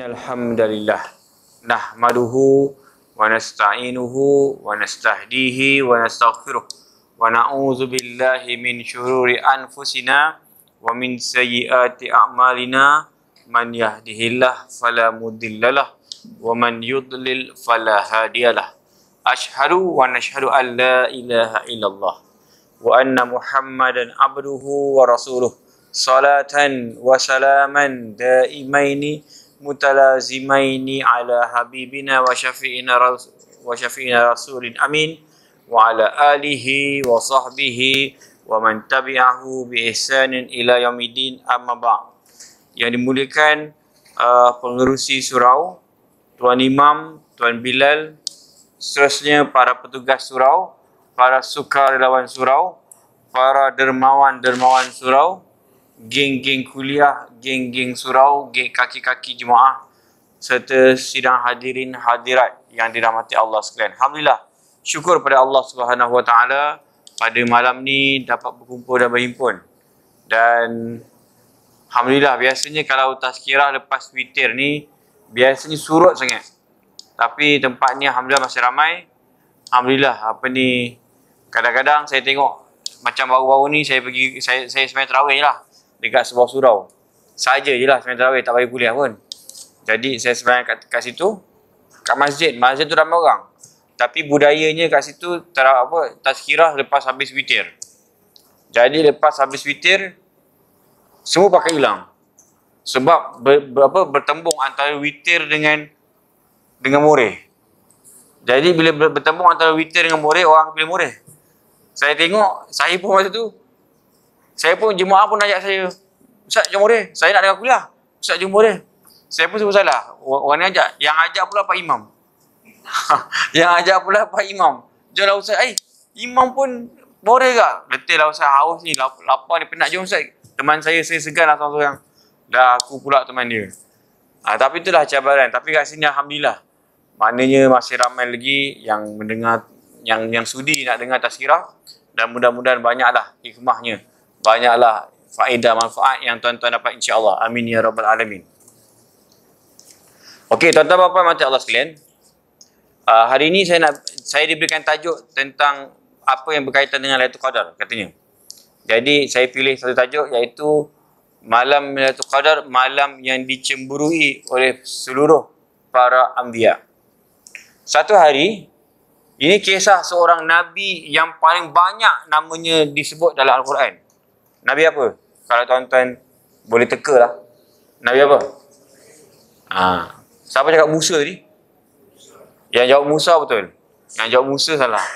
Innal hamdalillah nahmaduhu wa nasta'inuhu wa nastahdihi wa nastaghfiruh wa na'udzu billahi min syururi anfusina wa min sayyiati a'malina man yahdihillahu fala mudhillalah wa man yudlil fala hadiyalah. Ashhadu wa nashhadu an la ilaha illallah wa anna Muhammadan abduhu wa rasuluh salatan wa salaman daimaini mutalazimaini ala habibina wa syafi'ina rasulin amin wa ala alihi wa sahbihi wa man tabi'ahu bi ihsanin ila yaumiddin, amma ba'. Yang dimuliakan pengerusi surau, Tuan Imam, Tuan Bilal, seterusnya para petugas surau, para sukarelawan surau, para dermawan-dermawan surau, geng-geng kuliah, geng-geng surau, geng kaki-kaki jemaah, serta sidang hadirin hadirat yang dirahmati Allah sekalian. Alhamdulillah, syukur pada Allah Subhanahu Wa Taala pada malam ni dapat berkumpul dan berhimpun. Dan alhamdulillah, biasanya kalau tazkirah lepas witir ni biasanya surut sangat. Tapi tempat ni alhamdulillah masih ramai. Alhamdulillah, kadang-kadang saya tengok macam baru-baru ni saya sembahyang tarawih je lah dekat sebuah surau. Saja je lah sembahyang tarawih, tak bagi kuliah pun. Jadi saya sembahyang kat situ, kat masjid. Masjid tu ramai orang. Tapi budayanya kat situ tazkirah lepas habis witir. Jadi lepas habis witir semua pakai hilang. Sebab bertembung antara witir dengan moreh. Jadi bila bertembung antara witir dengan moreh, orang pilih moreh. Saya tengok, saya pun masa tu, jemaah pun ajak saya, Ustaz jom moreh, saya nak dengar kuliah, Ustaz jom moreh. Saya pun sebut salah, orang ni ajak, yang ajak pula Pak Imam. Yang ajak pula Pak Imam. Jomlah Ustaz, Imam pun moreh kak? Letih lah Ustaz, haus ni, lapar ni, penat, jom Ustaz. Teman saya segan lah seorang-seorang. Dah aku pula teman dia. Tapi itulah cabaran. Tapi kat sini alhamdulillah, maknanya masih ramai lagi yang mendengar, yang sudi nak dengar tazkirah. Dan mudah-mudahan banyaklah hikmahnya, banyaklah faedah manfaat yang tuan-tuan dapat, insya-Allah. Amin ya rabbal alamin. Okey, tuan-tuan bapa mati Allah sekalian. Hari ini saya diberikan tajuk tentang apa yang berkaitan dengan Lailatul Qadar katanya. Jadi saya pilih satu tajuk, iaitu malam Lailatul Qadar, malam yang dicemburui oleh seluruh para anbiya. Satu hari, ini kisah seorang Nabi yang paling banyak namanya disebut dalam Al-Quran. Nabi apa? Kalau tuan-tuan boleh teka lah. Nabi apa? Siapa cakap Musa tadi? Yang jawab Musa betul. Yang jawab Musa salah.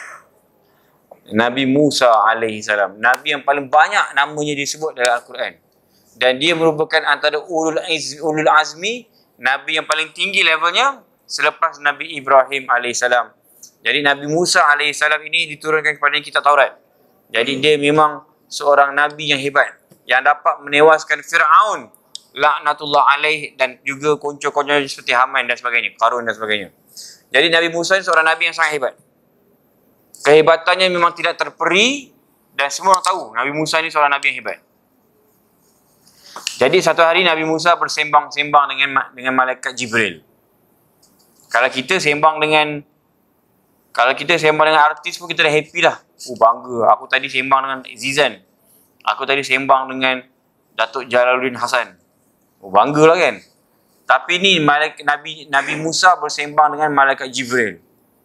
Nabi Musa alaihi salam. Nabi yang paling banyak namanya disebut dalam Al-Quran. Dan dia merupakan antara ulul azmi, Nabi yang paling tinggi levelnya selepas Nabi Ibrahim alaihissalam. Jadi Nabi Musa alaihissalam ini diturunkan kepada kitab Taurat. Jadi dia memang seorang Nabi yang hebat, yang dapat menewaskan Fir'aun laknatullah alaih, dan juga konco-konco seperti Haman dan sebagainya, Qarun dan sebagainya. Jadi Nabi Musa ini seorang Nabi yang sangat hebat. Kehebatannya memang tidak terperi dan semua orang tahu Nabi Musa ini seorang Nabi yang hebat. Jadi satu hari Nabi Musa bersembang-sembang dengan malaikat Jibril. Kalau kita sembang dengan artis pun kita dah happy dah. Bangga. Aku tadi sembang dengan Zizan. Aku tadi sembang dengan Datuk Jalaluddin Hasan. Bangga lah kan. Tapi ni Nabi Musa bersembang dengan malaikat Jibril.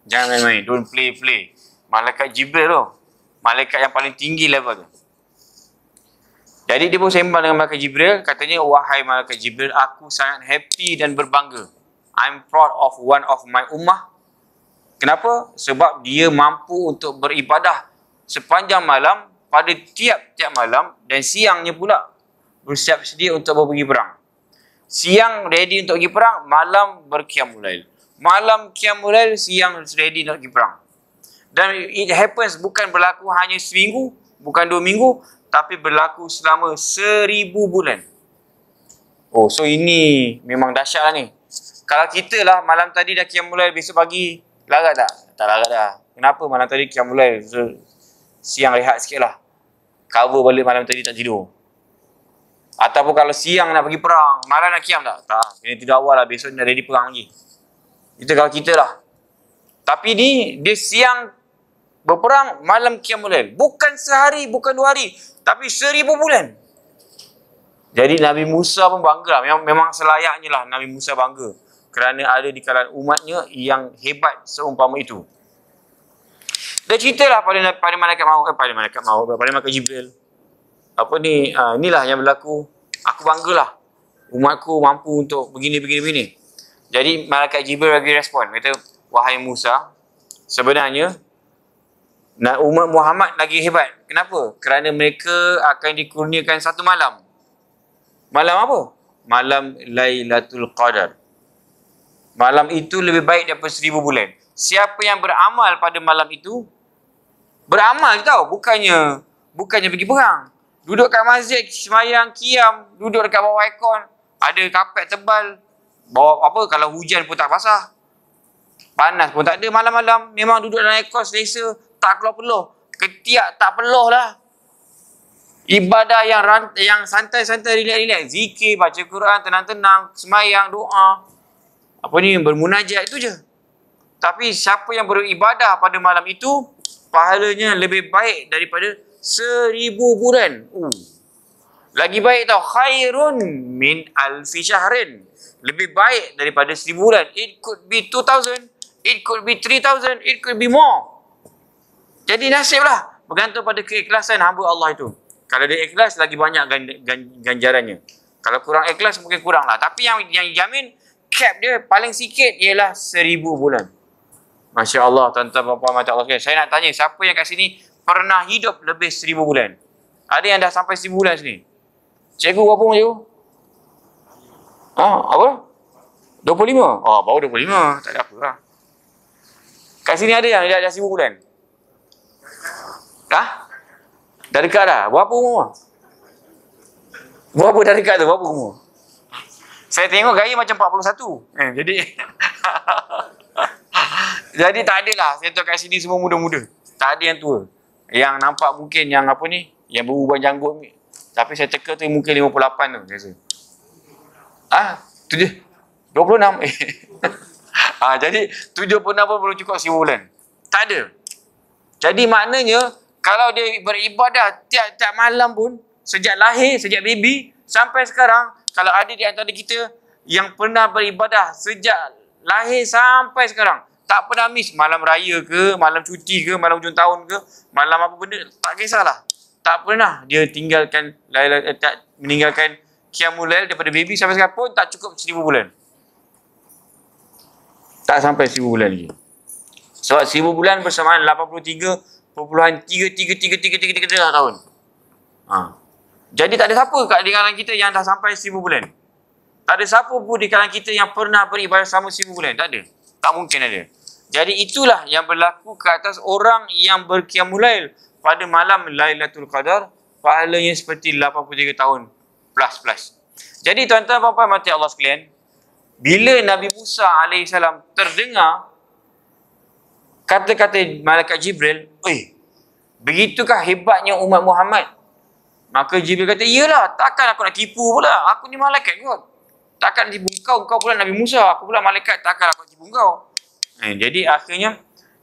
Jangan main-main. Don't play. Malaikat Jibril tu. Malaikat yang paling tinggi level tu. Jadi dia pun sembang dengan malaikat Jibril. Katanya, wahai malaikat Jibril, aku sangat happy dan berbangga. I'm proud of one of my ummah. Kenapa? Sebab dia mampu untuk beribadah sepanjang malam pada tiap-tiap malam, dan siangnya pula bersiap sedia untuk pergi perang. Siang ready untuk pergi perang, malam berqiyamul lail. Malam qiyamul lail, siang ready untuk pergi perang. Dan it happens bukan berlaku hanya seminggu, bukan 2 minggu, tapi berlaku selama 1000 bulan. So ini memang dahsyat lah ni. Kalau kita lah malam tadi dah qiyamul lail, besok pagi larat tak? Tak larat dah. Kenapa malam tadi qiyamul lail? Siang rehat sikit lah. Cover balik malam tadi tak tidur. Ataupun kalau siang nak pergi perang, malam nak kiam tak? Tak. Kena tidur awal lah, besok nak ready perang lagi. Itu kalau kita lah. Tapi ni, dia siang berperang, malam qiyamul lail. Bukan sehari, bukan 2 hari, tapi 1000 bulan. Jadi Nabi Musa pun bangga lah. Memang selayaknya lah Nabi Musa bangga. Kerana ada di kalangan umatnya yang hebat seumpama itu. Dia ceritalah pada malaikat maut, pada malaikat Jibril. Inilah yang berlaku. Aku banggalah. Umatku mampu untuk begini. Jadi malaikat Jibril bagi respon. Kata, wahai Musa, sebenarnya umat Muhammad lagi hebat. Kenapa? Kerana mereka akan dikurniakan satu malam. Malam apa? Malam Lailatul Qadar. Malam itu lebih baik daripada 1000 bulan. Siapa yang beramal pada malam itu, beramal tau, bukannya pergi perang. Duduk kat masjid, semayang, qiyam, duduk dekat bawah aircon, ada kapet tebal, bawa kalau hujan pun tak basah. Panas pun tak ada malam-malam, memang duduk dalam aircon selesa, tak keluar-peluh. Ketiak tak peluh lah. Ibadah yang santai-santai, relax-relax, zikir, baca Quran, tenang-tenang, semayang, doa. Bermunajat, itu je. Tapi siapa yang beribadah pada malam itu, pahalanya lebih baik daripada 1000 bulan. Lagi baik tau. Khairun min alfi syahrin. Lebih baik daripada 1000 bulan. It could be 2000. It could be 3000. It could be more. Jadi nasib lah. Bergantung pada keikhlasan hamba Allah itu. Kalau dia ikhlas, lagi banyak ganjarannya. Kalau kurang ikhlas, mungkin kurang lah. Tapi yang jamin, cap dia paling sikit ialah 1000 bulan. Masya Allah, tuan-tuan, puan-puan, mata Allah. Saya nak tanya, siapa yang kat sini pernah hidup lebih 1000 bulan? Ada yang dah sampai 1000 bulan sini? Cikgu berapa umur cikgu? Apa? 25? Baru 25. Tak ada apa lah. Kat sini ada yang dah 1000 bulan? Dah dekat dah? Berapa umur? Berapa dah dekat tu? Berapa umur? Saya tengok gaya macam 41. Jadi jadi tak ada lah. Saya tahu kat sini semua muda-muda. Tak ada yang tua. Yang nampak mungkin yang yang beruban janggut ni. Tapi saya teka tu mungkin 58 tu. Saya rasa. Tu je. 26. Jadi 76 pun belum cukup 1000 bulan. Tak ada. Jadi maknanya, kalau dia beribadah tiap-tiap malam pun, sejak lahir, sejak baby, sampai sekarang, kalau ada di antara kita yang pernah beribadah sejak lahir sampai sekarang, tak pernah miss malam raya ke, malam cuti ke, malam hujung tahun ke, malam apa benda, tak kisahlah. Tak pernah dia meninggalkan qiyamul lail daripada baby sampai sekarang pun tak cukup 1000 bulan. Tak sampai 1000 bulan lagi. Sebab 1000 bulan bersamaan 83.33333 tahun. Jadi tak ada siapa di kalangan kita yang dah sampai 1000 bulan. Tak ada siapa pun di kalangan kita yang pernah beribadah selama 1000 bulan. Tak ada. Tak mungkin ada. Jadi itulah yang berlaku ke atas orang yang berqiyamul lail pada malam Lailatul Qadar. Pahalanya seperti 83 tahun plus. Jadi tuan-tuan, puan-puan, mati Allah sekalian, bila Nabi Musa AS terdengar kata-kata malaikat Jibril, begitukah hebatnya umat Muhammad? Maka Jibril kata, iyalah, takkan aku nak tipu pula. Aku ni malaikat kot. Takkan nak tipu kau pula Nabi Musa. Aku pula malaikat, takkan aku nak tipu kau. Jadi akhirnya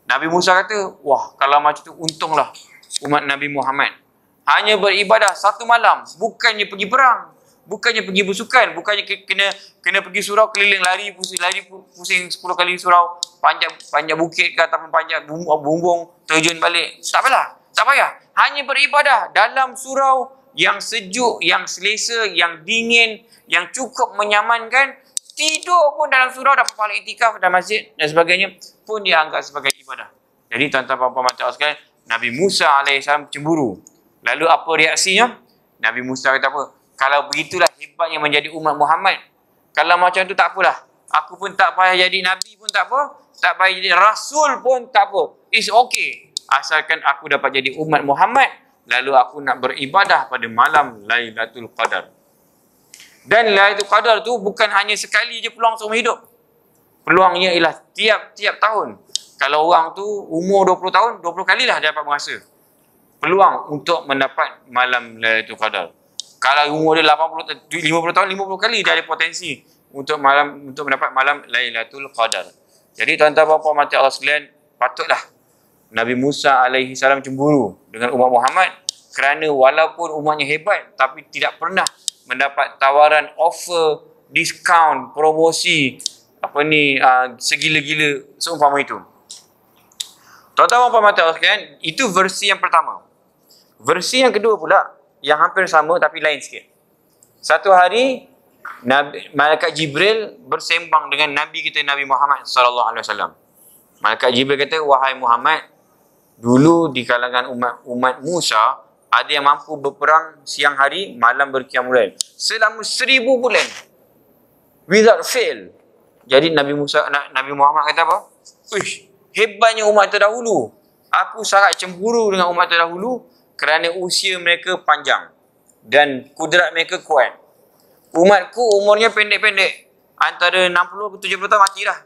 Nabi Musa kata, wah, kalau macam tu untunglah umat Nabi Muhammad. Hanya beribadah satu malam. Bukannya pergi perang. Bukannya pergi bersukan. Bukannya kena pergi surau keliling lari pusing 10 kali surau. Panjat bukit ke ataupun panjat bumbung terjun balik. Tak payah. Hanya beribadah dalam surau yang sejuk, yang selesa, yang dingin, yang cukup menyamankan. Tidur pun dalam surau, dapat pahala iktikaf dalam masjid dan sebagainya pun dianggap sebagai ibadah. Jadi tuan-tuan, puan-puan, mata sekalian, Nabi Musa AS cemburu. Lalu apa reaksinya? Nabi Musa kata apa? Kalau begitulah hebatnya menjadi umat Muhammad. Kalau macam tu tak apalah. Aku pun tak payah jadi Nabi pun tak apa. Tak payah jadi Rasul pun tak apa. It's okay. Asalkan aku dapat jadi umat Muhammad. Lalu aku nak beribadah pada malam Lailatul Qadar. Dan Lailatul Qadar tu bukan hanya sekali je peluang seumur hidup. Peluangnya ialah tiap-tiap tahun. Kalau orang tu umur 20 tahun, 20 kalilah dia dapat merasa peluang untuk mendapat malam Lailatul Qadar. Kalau umur dia 50 tahun, 50 kali dia ada potensi untuk mendapat malam Lailatul Qadar. Jadi tuan-tuan puan mati Allah sekalian, patutlah Nabi Musa alaihi salam cemburu dengan umat Muhammad kerana walaupun umatnya hebat tapi tidak pernah mendapat tawaran, offer, diskaun, promosi segila-gila seumpama itu. Tuan-tuan puan mati Allah sekalian, itu versi yang pertama. Versi yang kedua pula yang hampir sama tapi lain sikit. Satu hari Malaikat Jibril bersembang dengan Nabi kita Nabi Muhammad sallallahu alaihi wasallam. Malaikat Jibril kata, wahai Muhammad, dulu di kalangan umat Musa ada yang mampu berperang siang hari, malam berqiyamul lail selama 1000 bulan without fail. Jadi Nabi Muhammad kata apa? Uish, hebatnya umat terdahulu. Aku sangat cemburu dengan umat terdahulu kerana usia mereka panjang dan kudrat mereka kuat. Umatku umurnya pendek-pendek, antara 60 ke 70 tahun mati dah.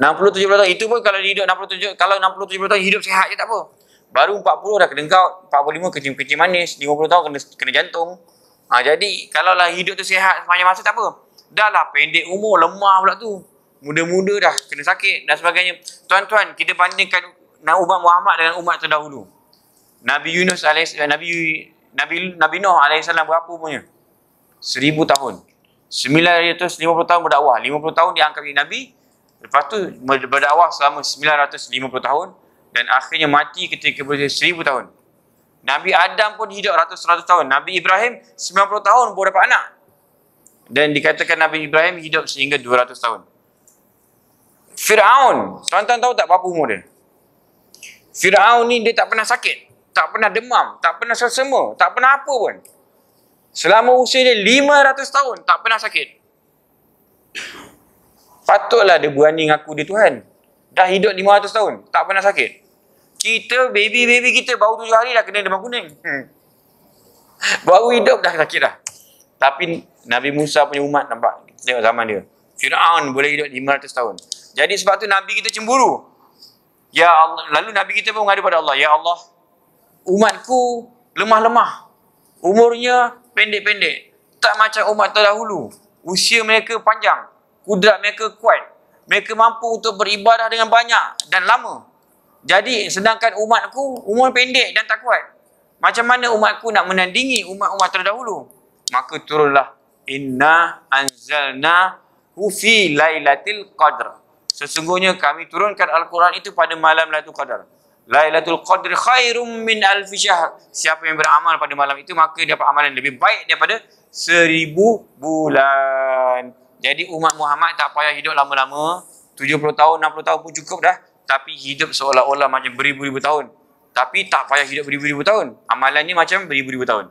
60-70 tahun itu pun kalau dia hidup 60-70 tahun hidup sihat je tak apa. Baru 40 dah kena gout, 45 kencing manis, 50 tahun kena jantung. Jadi kalau lah hidup tu sihat sepanjang masa tak apa. Dah lah pendek umur, lemah pula tu. Muda-muda dah kena sakit dan sebagainya. Tuan-tuan, kita bandingkan umat Muhammad dengan umat terdahulu. Nabi Nuh alaihissalam berapa umurnya? 1000 tahun. 950 tahun berdakwah, 50 tahun dia angkat jadi Nabi. Lepas tu berdakwah selama 950 tahun dan akhirnya mati ketika berusia 1000 tahun. Nabi Adam pun hidup ratus-ratus tahun. Nabi Ibrahim 90 tahun baru dapat anak. Dan dikatakan Nabi Ibrahim hidup sehingga 200 tahun. Fir'aun, tuan-tuan tahu tak berapa umur dia? Fir'aun ni dia tak pernah sakit, tak pernah demam, tak pernah selsema, tak pernah apa pun. Selama usia dia 500 tahun tak pernah sakit. Patutlah dia berani ngaku dia Tuhan. Dah hidup 500 tahun tak pernah sakit. Kita, baby kita baru 7 hari dah kena demam kuning. Baru hidup dah sakit dah. Tapi Nabi Musa punya umat nampak, tengok zaman dia. Fir'aun boleh hidup 500 tahun. Jadi sebab tu Nabi kita cemburu. Ya Allah, lalu Nabi kita pun mengadu pada Allah, ya Allah, umatku lemah-lemah. Umurnya pendek-pendek. Tak macam umat terdahulu. Usia mereka panjang. Kudrat mereka kuat. Mereka mampu untuk beribadah dengan banyak dan lama. Jadi sedangkan umatku umur pendek dan tak kuat. Macam mana umatku nak menandingi umat-umat terdahulu? Maka turunlah inna anzalnahu fi lailatul qadr. Sesungguhnya kami turunkan Al-Quran itu pada malam Lailatul Qadar. Lailatul Qadr khairum min alfi syahr. Siapa yang beramal pada malam itu maka dia dapat amalan lebih baik daripada 1000 bulan. Jadi umat Muhammad tak payah hidup lama-lama. 70 tahun, 60 tahun pun cukup dah. Tapi hidup seolah-olah macam beribu-ribu tahun. Tapi tak payah hidup beribu-ribu tahun. Amalannya macam beribu-ribu tahun.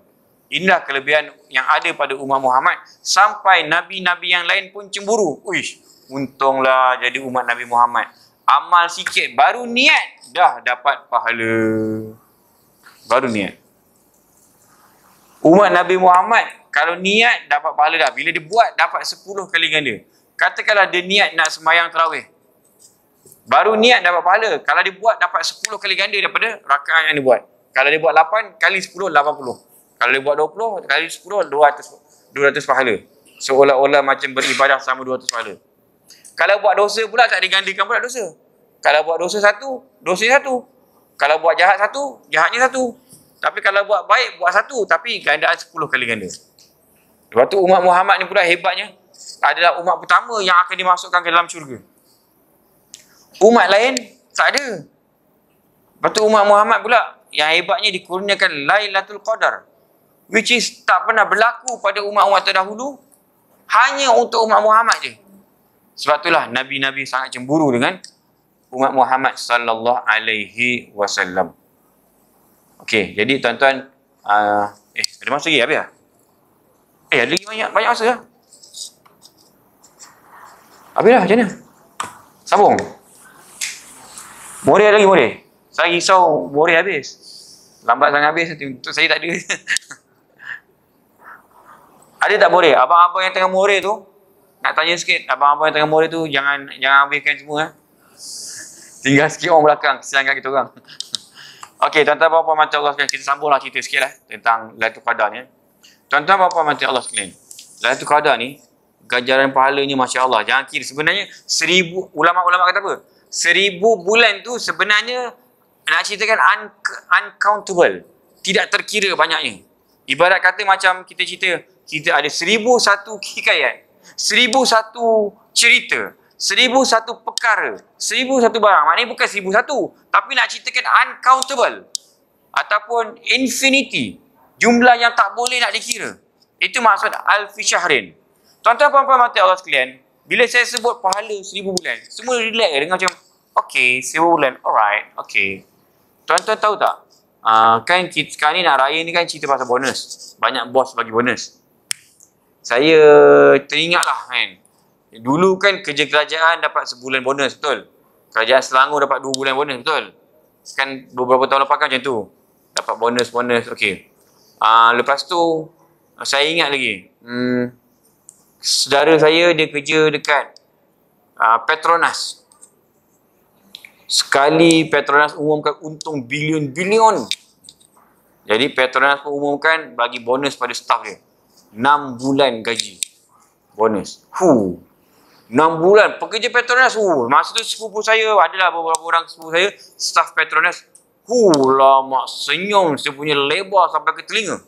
Inilah kelebihan yang ada pada umat Muhammad. Sampai Nabi-Nabi yang lain pun cemburu. Uish, untunglah jadi umat Nabi Muhammad. Amal sikit, baru niat dah dapat pahala. Baru niat. Umat Nabi Muhammad, kalau niat dapat pahala dah. Bila dia buat, dapat 10 kali ganda. Katakanlah dia niat nak sembahyang tarawih. Baru niat dapat pahala. Kalau dia buat, dapat 10 kali ganda daripada rakaat yang dia buat. Kalau dia buat 8 kali 10, 80. Kalau dia buat 20 kali 10, 200 pahala. Seolah-olah macam beribadah sama 200 pahala. Kalau buat dosa pula tak digandakan pula dosa. Kalau buat dosa satu, dosanya satu. Kalau buat jahat satu, jahatnya satu. Tapi kalau buat baik, buat satu. Tapi gandaan 10 kali ganda. Lepas tu umat Muhammad ni pula hebatnya. Adalah umat pertama yang akan dimasukkan ke dalam syurga. Umat lain tak ada. Lepas tu umat Muhammad pula yang hebatnya dikurniakan Lailatul Qadar. Which is tak pernah berlaku pada umat-umat terdahulu. Hanya untuk umat Muhammad je. Sebab itulah Nabi-Nabi sangat cemburu dengan umat Muhammad sallallahu alaihi wasallam. Okey, jadi tuan-tuan, ada masa lagi habis dah? Ada lagi banyak masa dah. Habis dah, macam mana? Sambung. More lagi, more. Saya risau more habis. Lambat sangat habis, untuk saya tak ada. Ada tak more? Abang-abang yang tengah more tu, nak tanya sikit, abang-abang yang tengah more tu jangan habiskan semua. Tinggal sikit orang belakang, kesian kat kita orang. Okey, tuan-tuan bapa mati Allah sekalian, kita sambunglah cerita sikit lah tentang Lailatul Qadar ni. Tuan-tuan bapa mati Allah sekalian, Lailatul Qadar ni ganjaran pahalanya Masya Allah. Jangan kira, sebenarnya 1000, ulama-ulama kata apa? 1000 bulan tu sebenarnya nak ceritakan uncountable. Tidak terkira banyaknya. Ibarat kata macam kita cerita, kita ada 1001 hikayat, 1001 cerita, 1001 perkara, 1001 barang. Maknanya bukan 1001, tapi nak ceritakan uncountable ataupun infinity, jumlah yang tak boleh nak dikira. Itu maksud alfi syahrin. Tuan-tuan puan-puan mati Allah sekalian, bila saya sebut pahala 1000 bulan, semua relax dengan macam okay, 1000 bulan, alright, okay. Tuan-tuan tahu tak, kan kita, sekarang ni nak raya ni kan cerita pasal bonus. Banyak bos bagi bonus. Saya teringat lah kan, dulu kan kerja kerajaan dapat sebulan bonus, betul? Kerajaan Selangor dapat 2 bulan bonus, betul? Kan beberapa tahun lepas kan macam tu. Dapat bonus, okey. Lepas tu, saya ingat lagi. Saudara saya, dia kerja dekat Petronas. Sekali Petronas umumkan untung bilion-bilion. Jadi Petronas pun umumkan bagi bonus pada staf dia. 6 bulan gaji. Bonus. 6 bulan pekerja Petronas. Masa tu sepupu saya, adalah beberapa orang sepupu saya, staf Petronas. Lama senyum, saya punya lebar sampai ke telinga.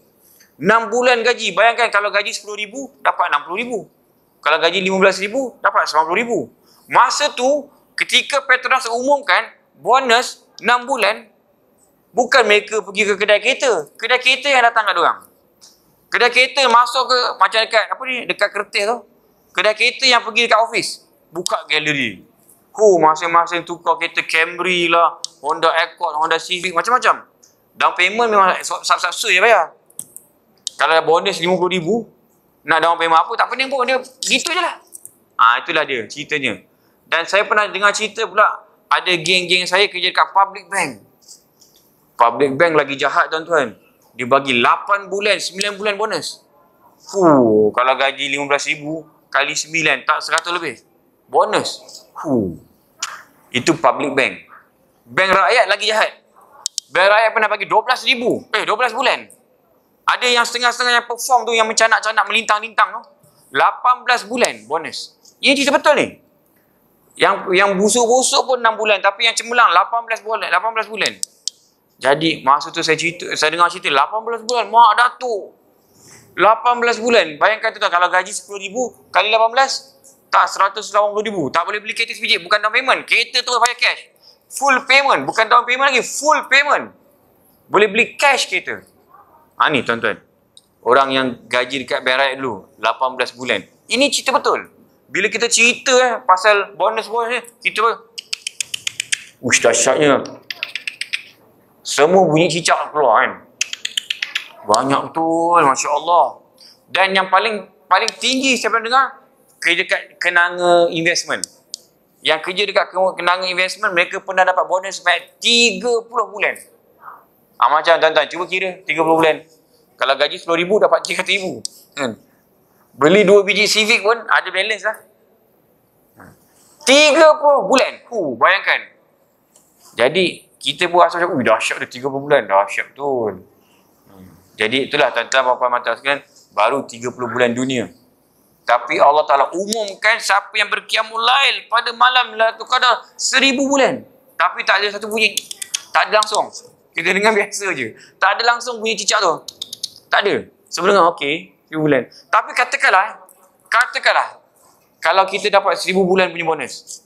6 bulan gaji. Bayangkan kalau gaji 10,000, dapat 60,000. Kalau gaji 15,000, dapat 90,000. Masa tu, ketika Petronas umumkan bonus 6 bulan, bukan mereka pergi ke kedai kereta. Kedai kereta yang datang kat diorang. Kedai kereta masuk ke, macam dekat, apa ni, dekat kereta tu. Kedai kereta yang pergi dekat office. Buka galeri. Masing-masing tukar kereta Camry lah, Honda Accord, Honda Civic, macam-macam. Down payment memang sub-sub je bayar. Kalau bonus 50,000, nak down payment apa, tak pening pun. Dia gitu je lah. Itulah dia ceritanya. Dan saya pernah dengar cerita pula, ada geng-geng saya kerja dekat public bank. Public bank lagi jahat tuan-tuan. Dia bagi 8 bulan, 9 bulan bonus. Kalau gaji 15,000 kali 9, tak 100 lebih. Bonus. Itu public bank. Bank rakyat lagi jahat. Bank rakyat pernah bagi 12,000. 12 bulan. Ada yang setengah-setengah yang perform tu, yang mencanak-canak, melintang-lintang tu. 18 bulan bonus. Ini cerita betul ni. Yang busuk-busuk pun 6 bulan. Tapi yang cemerlang 18 bulan. Jadi masa tu saya dengar cerita 18 bulan, mak datuk. 18 bulan. Bayangkan tu kalau gaji 10,000 kali 18, tak 180,000. Tak boleh beli kereta sebiji. Bukan down payment. Kereta tu bayar cash. Full payment. Bukan down payment lagi. Full payment. Boleh beli cash kereta. Ni tuan-tuan. Orang yang gaji dekat bank rakyat dulu. 18 bulan. Ini cerita betul. Bila kita cerita pasal bonus-bonus ni, kita dahsyatnya. Semua bunyi cicak keluar kan. Banyak betul, Masya Allah. Dan yang paling tinggi saya pernah dengar, kerja dekat Kenanga Investment. Yang kerja dekat Kenanga Investment, mereka pernah dapat bonus sampai 30 bulan. Macam tuan-tuan, cuba kira 30 bulan. Kalau gaji 10,000, dapat 300,000. Beli 2 biji Civic pun ada balance lah. 30 bulan. Bayangkan. Jadi, kita pun rasa macam, dahsyat tu 30 bulan. Dahsyat betul. Jadi itulah tuan-tuan bapa mata sekalian, baru 30 bulan dunia. Tapi Allah Ta'ala umumkan siapa yang berqiyamul lail pada malam Lailatul Qadar 1000 bulan. Tapi tak ada satu bunyi. Tak ada langsung. Kita dengar biasa je. Tak ada langsung bunyi cicak tu. Tak ada. Sebelum okey, 1000 bulan. Tapi katakanlah, kalau kita dapat 1000 bulan punya bonus.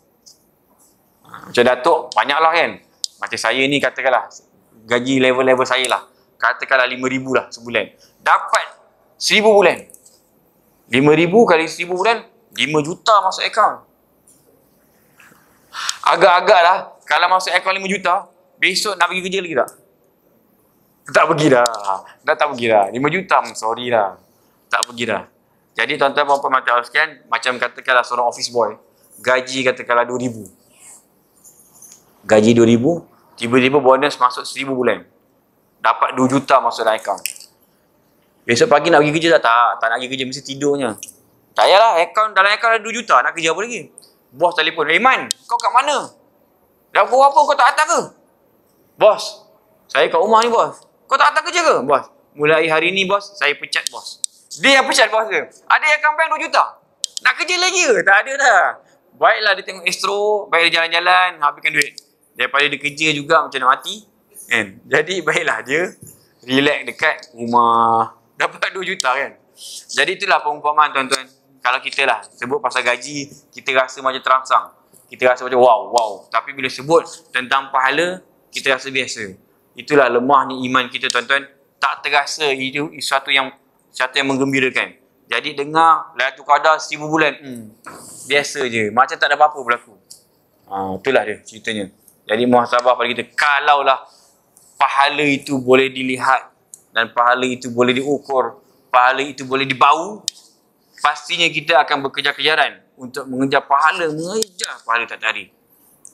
Macam Datuk, banyaklah kan. Macam saya ni katakanlah, gaji level-level saya lah. Katakanlah 5,000 lah sebulan. Dapat 1000 bulan. 5,000 kali 1000 bulan, 5 juta masuk akaun. Agak-agak lah, kalau masuk akaun 5 juta, besok nak pergi kerja lagi tak? Tak pergi dah. Tak pergi dah. 5 juta, sorry lah. Tak pergi dah. Jadi tuan-tuan puan-puan mata Allah sekalian, macam katakanlah seorang office boy, gaji katakanlah 2,000. Gaji 2,000, tiba-tiba bonus masuk 1000 bulan. Dapat 2 juta masuk dalam akaun. Besok pagi nak pergi kerja tak? Tak nak pergi kerja, mesti tidurnya. Tak payahlah, dalam akaun ada 2 juta, nak kerja apa lagi? Bos telefon, Man, kau kat mana? Dah pukul apa kau tak datang ke? Bos, Saya kat rumah ni bos. Kau tak datang kerja ke? Bos, mulai hari ni bos, saya pecat bos. Dia yang pecat bos dia. Ada yang comeback 2 juta. Nak kerja lagi ke? Tak ada dah. Baiklah dia tengok Astro, baik dia jalan-jalan, habiskan duit. Daripada dia kerja juga macam nak mati. Kan? Jadi baiklah dia relax dekat rumah. Dapat 2 juta kan. Jadi itulah perumpamaan tuan-tuan. Kalau kita lah sebut pasal gaji, kita rasa macam terangsang. Kita rasa macam wow. Tapi bila sebut tentang pahala, kita rasa biasa. Itulah lemahnya iman kita tuan-tuan. Tak terasa itu sesuatu yang menggembirakan. Jadi dengar Lailatul Qadar 1000 bulan. Biasa je. Macam tak ada apa-apa berlaku. Itulah dia ceritanya. Jadi muhasabah pada kita. Kalaulah pahala itu boleh dilihat dan pahala itu boleh diukur, pahala itu boleh dibau, pastinya kita akan berkejar-kejaran untuk mengejar pahala tak tadi.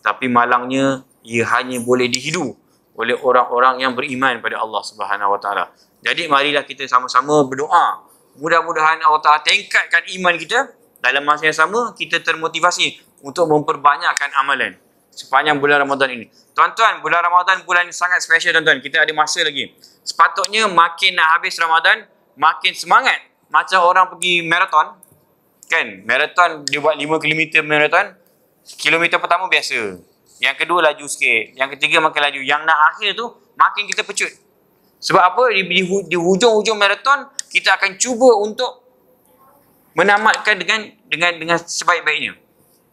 Tapi malangnya ia hanya boleh dihidu oleh orang-orang yang beriman pada Allah Subhanahu Wa Taala. Jadi marilah kita sama-sama berdoa. Mudah-mudahan Allah Taala tingkatkan iman kita. Dalam masa yang sama kita termotivasi untuk memperbanyakkan amalan sepanjang bulan Ramadan ini. Tuan-tuan, bulan Ramadan bulan sangat special tuan-tuan. Kita ada masa lagi. Sepatutnya makin nak habis Ramadan, makin semangat. Macam orang pergi maraton. Kan? Maraton, dia buat 5 km maraton. Kilometer pertama biasa. Yang kedua laju sikit. Yang ketiga makin laju. Yang nak akhir tu, makin kita pecut. Sebab apa? Di hujung-hujung maraton, kita akan cuba untuk menamatkan dengan sebaik-baiknya.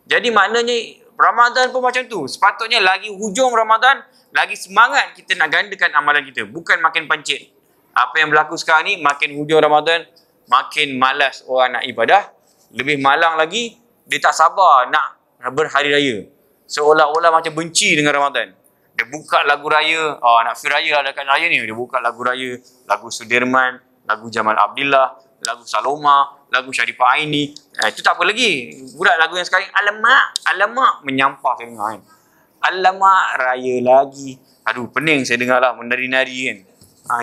Jadi maknanya Ramadan pun macam tu. Sepatutnya lagi hujung Ramadan, lagi semangat kita nak gandakan amalan kita. Bukan makin pancit. Apa yang berlaku sekarang ni, makin hujung Ramadan, makin malas orang nak ibadah. Lebih malang lagi, dia tak sabar nak berhari raya. Seolah-olah macam benci dengan Ramadan. Dia buka lagu raya, nak feel raya lah dekat raya ni. Dia buka lagu raya, lagu Sudirman, lagu Jamal Abdillah, lagu Saloma, lagu Sharifah Aini. Itu tak apa lagi. Budak lagu yang sekarang, alamak, menyampah saya dengar kan. Alamak, raya lagi. Aduh, pening saya dengar lah, menari-nari kan.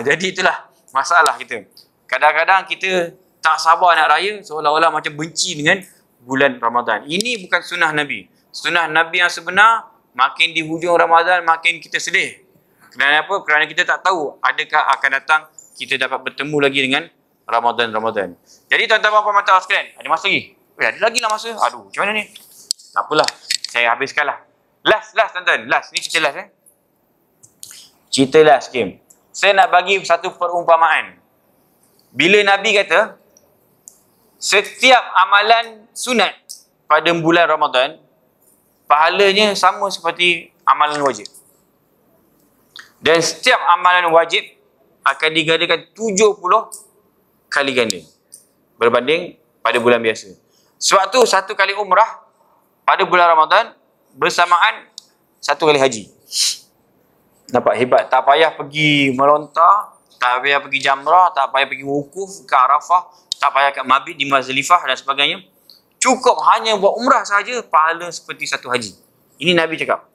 Jadi itulah masalah kita. Kadang-kadang kita tak sabar nak raya, seolah-olah macam benci dengan bulan Ramadan. Ini bukan sunnah Nabi. Sunnah Nabi yang sebenar, makin di hujung Ramadan, makin kita sedih. Kerana apa? Kerana kita tak tahu adakah akan datang kita dapat bertemu lagi dengan Ramadan. Jadi tuan-tuan puan mata sekalian, ada masa lagi? Ada lagi lah masa. Aduh, macam mana ni? Tak apalah, saya habiskan lah. Last tuan-tuan. Ni cerita last Cerita last game. Saya nak bagi satu perumpamaan. Bila Nabi kata, setiap amalan sunat pada bulan Ramadan, pahalanya sama seperti amalan wajib. Dan setiap amalan wajib akan digandakan 70 kali ganda berbanding pada bulan biasa. Sebab tu satu kali umrah pada bulan Ramadan bersamaan satu kali haji. Nampak hebat. Tak payah pergi melontar, tak payah pergi jamrah, tak payah pergi wukuf ke Arafah, tak payah kat mabit di Muzdalifah dan sebagainya. Cukup hanya buat umrah saja, pahala seperti satu haji. Ini Nabi cakap.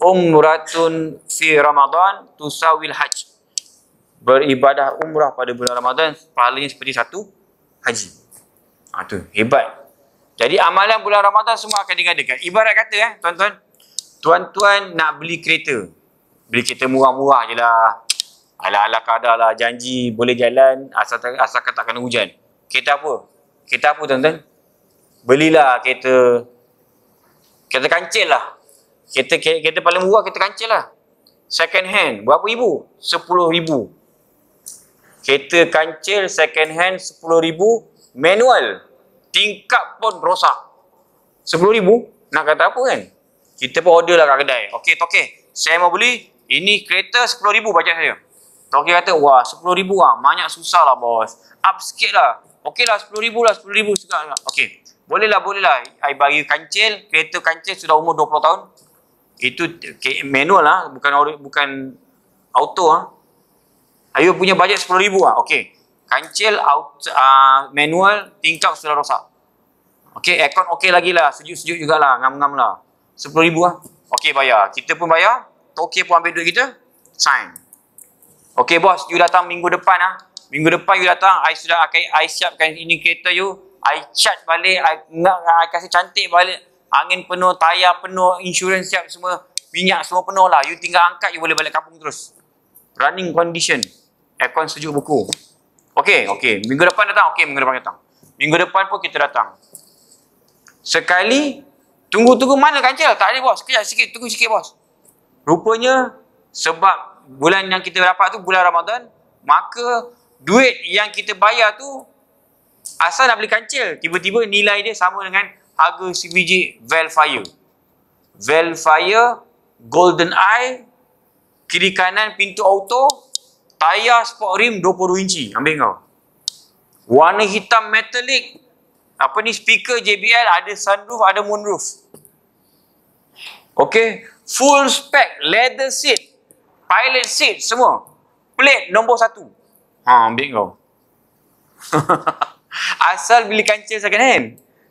Umratun fi Ramadan tusawil hajj. Beribadah umrah pada bulan Ramadan, pahalanya seperti satu haji. Tu hebat. Jadi amalan bulan Ramadan semua akan digandakan. Ibarat kata tuan-tuan nak beli kereta. Beli kereta murah-murah je lah. Ala-ala kadar lah, janji boleh jalan asalkan tak kena hujan. Kereta apa? Kereta apa tuan-tuan? Belilah kereta kancil lah. Kereta paling murah kereta kancil lah. Second hand, berapa ribu? 10,000. Kereta kancil second hand 10,000, manual. Tingkap pun rosak. 10,000? Nak kata apa kan? Kita pun order lah kat kedai. Okey, tokey, saya mau beli. Ini kereta 10,000 bajet saya. Tokey kata, wah 10,000 lah. Banyak susah lah bos. Up sikit lah. Okey lah 10,000 lah. 10,000 juga lah. Okey. Boleh lah. I bagi kancil. Kereta kancil sudah umur 20 tahun. Itu manual lah. Bukan auto lah. Ayu punya bajet 10,000 lah. Okey. Kancil manual, tingkap sudah rosak. Okey, aircon okey lagi lah. Sejuk-sejuk jugalah. Ngam-ngam lah. 10,000 lah. Okey, bayar. Kita pun bayar. Tokey pun ambil duit kita. Sign. Okey bos, you datang minggu depan lah. Minggu depan you datang, I siapkan ini kereta you. I cat balik, I kasih cantik balik. Angin penuh, tayar penuh, insurans siap semua. Minyak semua penuh lah. You tinggal angkat, you boleh balik kampung terus. running condition. Aircon sejuk beku. Okey. Minggu depan datang. Okey, minggu depan datang. Minggu depan pun kita datang. Sekali, tunggu mana kancil? Tak ada bos. Sekejap sikit, tunggu sikit bos. Rupanya, sebab bulan yang kita dapat tu bulan Ramadan, maka duit yang kita bayar tu, asal nak beli kancil, tiba-tiba nilai dia sama dengan harga sebiji Velfire. Velfire, Golden Eye, kiri kanan pintu auto, tayar sport rim 22 inci. Ambil kau. Warna hitam metallic. Speaker JBL, ada sunroof, ada moonroof. Okay. Full spec, leather seat, pilot seat, semua. Plate nombor 1. Ambil kau. Asal beli kancil second hand.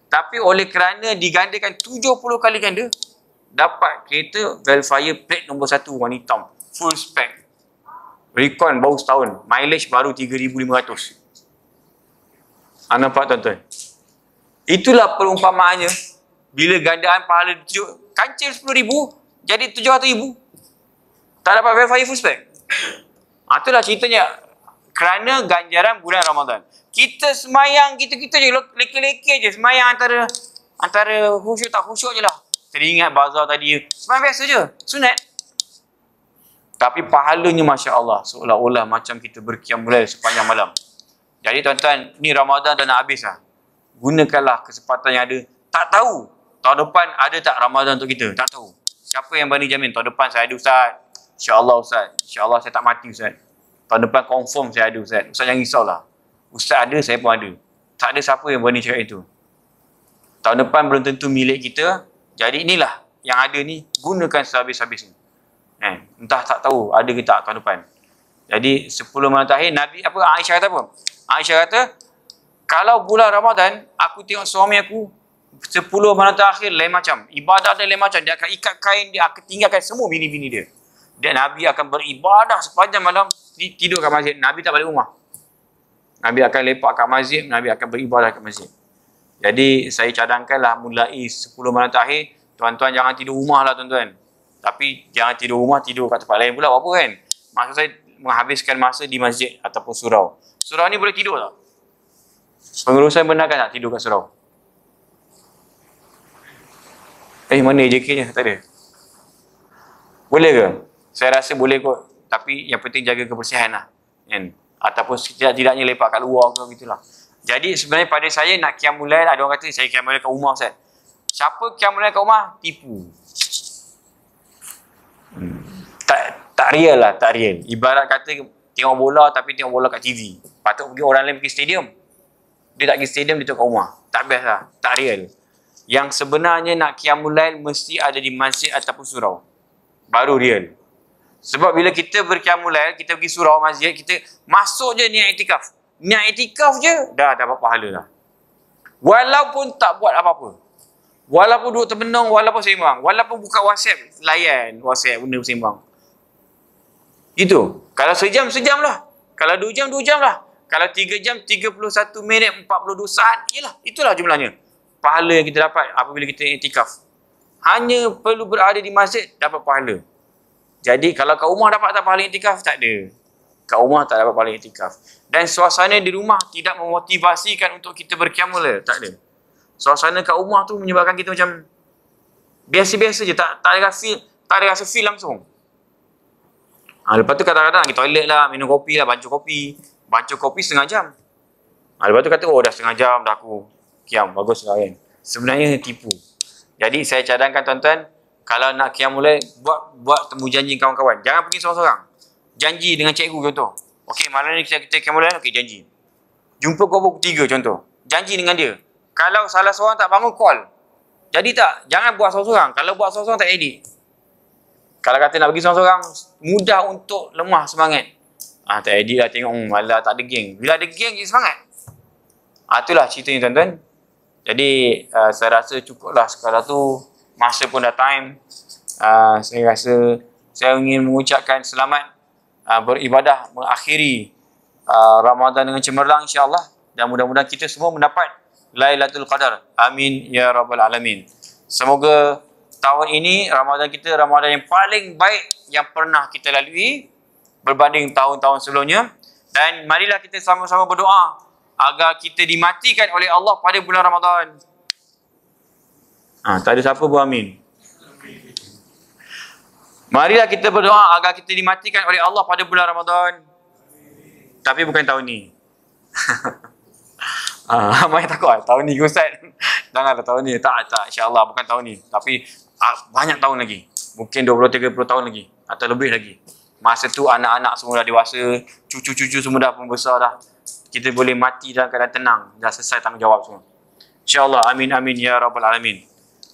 Tapi oleh kerana digandakan 70 kali ganda, dapat kereta Velfire plate nombor 1 warna hitam. Full spec. Recon baru setahun. Mileage baru 3,500. Nampak tuan-tuan? Itulah perumpamaannya. Bila gandaan pahala kancil 10,000 jadi 700,000. Tak dapat Velfire full spec. Itulah ceritanya. Kerana ganjaran bulan Ramadan. Kita semayang, kita je leke-leke je. Semayang antara khusyuk tak khusyuk je lah. Teringat bazar tadi. Semayang biasa je. Sunat. Tapi pahalanya Masya Allah. Seolah-olah macam kita berqiyamul lail sepanjang malam. Jadi tuan-tuan, ni Ramadan dah nak habis lah. Gunakanlah kesempatan yang ada. Tak tahu tahun depan ada tak Ramadan untuk kita. Tak tahu. Siapa yang berani jamin tahun depan saya ada Ustaz? InsyaAllah Ustaz. InsyaAllah saya tak mati Ustaz. Tahun depan confirm saya ada Ustaz. Ustaz jangan risaulah. Ustaz ada, saya pun ada. Tak ada siapa yang berani cakap itu. Tahun depan belum tentu milik kita. Jadi inilah yang ada ni. Gunakan sehabis-habisnya. Entah tak tahu ada ke tak tahun depan. Jadi 10 malam terakhir Nabi Aisyah kata apa? Aisyah kata, kalau bulan Ramadan aku tengok suami aku 10 malam terakhir lain macam. Ibadah dia lain macam. Dia akan ikat kain, dia akan tinggalkan semua bini-bini dia. Dan Nabi akan beribadah sepanjang malam, tidur kat masjid. Nabi tak balik rumah. Nabi akan lepak kat masjid, Nabi akan beribadah kat masjid. Jadi saya cadangkanlah mulai 10 malam terakhir, tuan-tuan jangan tidur rumah lah tuan-tuan. Tapi jangan tidur rumah, tidur kat tempat lain pula apa kan. Maksud saya menghabiskan masa di masjid ataupun surau. Surau ni boleh tidur tak? Pengurusan benarkan tak tidur kat surau? Mana JK-nya? Tak ada. Boleh ke? Saya rasa boleh kot. Tapi yang penting jaga kebersihan lah. Kan? Ataupun tidak-tidaknya lepak kat luar ke gitulah. Jadi sebenarnya pada saya nak qiyamul lail, ada orang kata saya qiyamul lail kat rumah Ustaz. Siapa qiyamul lail kat rumah? Tipu. Tak real lah, tak real. Ibarat kata tengok bola tapi tengok bola kat TV. Patut pergi orang lain pergi stadium. Dia tak pergi stadium, dia tengok kat rumah. Tak best lah, tak real. Yang sebenarnya nak qiyamul lail mesti ada di masjid ataupun surau. Baru real. Sebab bila kita berqiyamul lail, kita pergi surau masjid, kita masuk je niat iktikaf. Niat iktikaf je, dah dapat pahala lah. Walaupun tak buat apa-apa. Walaupun duduk termenung, walaupun sembang. Walaupun buka WhatsApp, layan WhatsApp, benda sembang. Itu. Kalau sejam, sejam lah. Kalau 2 jam, 2 jam lah. Kalau 3 jam, 31 minit, 42 saat. Yelah, itulah jumlahnya. Pahala yang kita dapat apabila kita iktikaf. Hanya perlu berada di masjid, dapat pahala. Jadi, kalau kat rumah dapat tak pahala iktikaf? Tak ada. Kat rumah tak dapat pahala iktikaf. Dan suasana di rumah tidak memotivasikan untuk kita berqiyamul lail. Tak ada. Suasana kat rumah tu menyebabkan kita macam biasa-biasa je. Tak ada rasa feel langsung. Lepas tu kadang-kadang pergi toilet lah, minum kopi lah, bancuh kopi. Bancuh kopi setengah jam. Lepas tu kata, dah setengah jam dah aku qiyam. Bagus lah kan. Sebenarnya tipu. Jadi saya cadangkan tuan-tuan, kalau nak qiyamul lail, buat temu janji kawan-kawan. Jangan pergi seorang-seorang. Janji dengan cikgu contoh. Okey, malam ni kita qiyamul lail, okey janji. Jumpa kau pukul 3 contoh. Janji dengan dia. Kalau salah seorang tak bangun, call. Jadi tak, jangan buat seorang-seorang. Kalau buat seorang-seorang tak edit. Kalau kata nak pergi seorang-seorang, mudah untuk lemah semangat. Tak edit lah, tengok malah tak ada geng. Bila ada geng, jadi semangat. Itulah ceritanya tuan-tuan. Jadi saya rasa cukuplah sekadar tu. Masa pun dah time. Saya rasa saya ingin mengucapkan selamat beribadah, mengakhiri Ramadan dengan cemerlang insya-Allah. Dan mudah-mudahan kita semua mendapat Lailatul Qadar. Amin ya rabbal alamin. Semoga tahun ini Ramadan kita Ramadan yang paling baik yang pernah kita lalui. berbanding tahun-tahun sebelumnya. Dan marilah kita sama-sama berdoa agar kita dimatikan oleh Allah pada bulan Ramadan. Tak ada siapa beramin. Marilah kita berdoa agar kita dimatikan oleh Allah pada bulan Ramadan. Tapi bukan tahun ni. Ramai takut tahun ni Ustaz. Janganlah tahun ni. Tak, insya-Allah bukan tahun ni. Tapi banyak tahun lagi. Mungkin 20-30 tahun lagi atau lebih lagi. Masa tu anak-anak semua dah dewasa, cucu-cucu semua dah pembesar dah. Kita boleh mati dalam keadaan tenang. Dah selesai tanggungjawab semua. InsyaAllah. Amin amin ya rabbal alamin.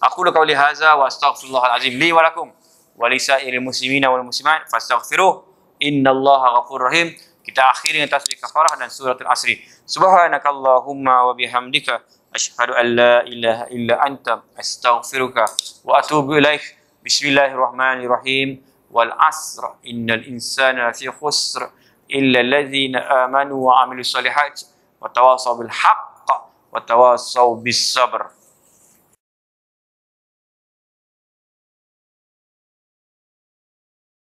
Aku qauli hadza wa astaghfirullahalazim li wa lakum wa lisairil muslimina wal muslimat fastaghfiruh innallaha ghafurur rahim. Kita akhiri dengan tasbih kafarah dan suratul asri. Subhanakallahumma wa bihamdika asyhadu an la ilaha illa anta astaghfiruka wa atubu ilaik. Bismillahirrahmanirrahim. Wal asr innal insana fi khusr illa alladhina amanu wa amilus solihat wa tawasaw bil haqq wa tawasaw bis sabr.